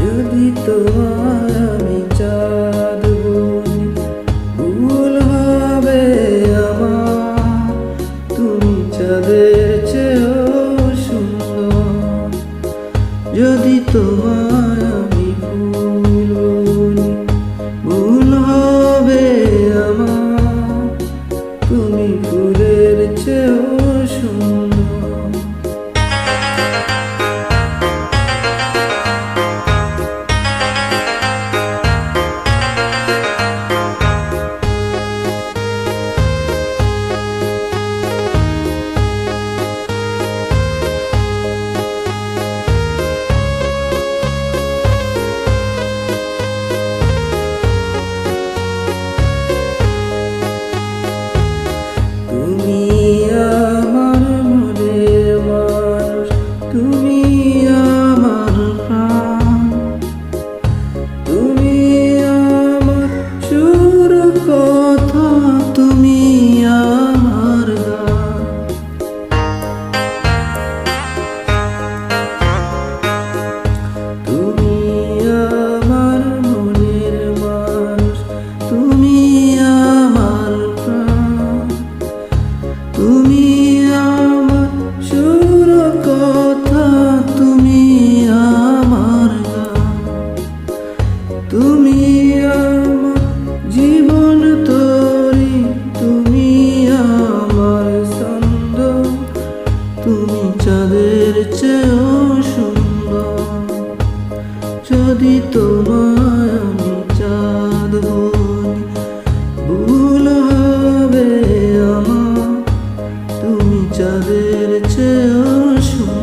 যদি তোমায় আমি চাঁদ বলি, ভুল হবে আমার। তুমি চাঁদের চেয়েও সুন্দর। যদি তোমায় আমি ফুল বলি, ভুল হবে আমার। তুমি ফুলের চেয়েও সুন্দর। তুমি আমার মনের মানুষ, তুমি আমার প্রাণ। তুমি আমার সুর কথা, তুমি আমার গান। তুমি আমার মনের মানুষ, তুমি আমার প্রাণ। তুমি আমার সুর কথা, তুমি আমার গান। তুমি আমার জীবন তরি, তুমি আমার ছন্দ। তুমি চাঁদের চেয়েও সুন্দর। যদি তোমায় আমি চাঁদ বলি, ভুল হবে আমার। তুমি চাঁদের চেয়েও সুন্দর।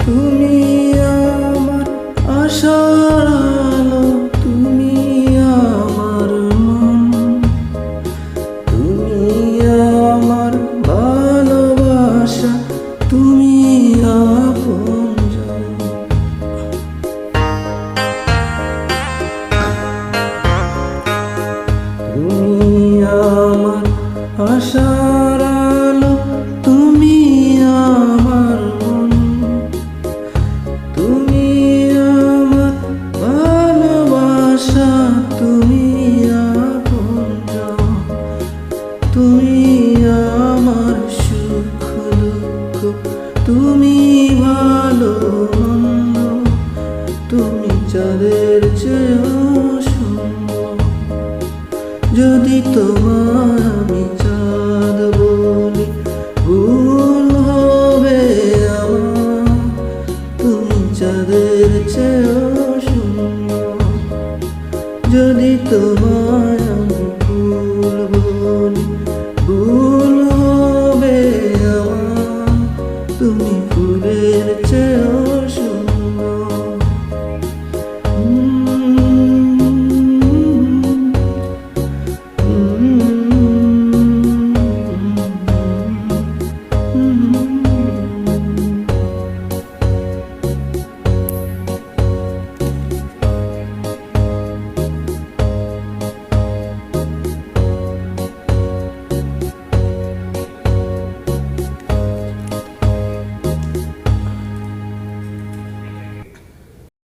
তুমি আমার আশার আলো, তুমি আমার মন। তুমি আমার ভালোবাসা, তুমি আপনজন। তুমি আমার আশার আলো, তুমি আমার মন। তুমি আমার ভালোবাসা, তুমি আপনজন। তুমি আমার সুখ দুঃখ, তুমি ভালো মন্দ। তুমি চাঁদের চেয়েও সুন্দর। যদি তোমার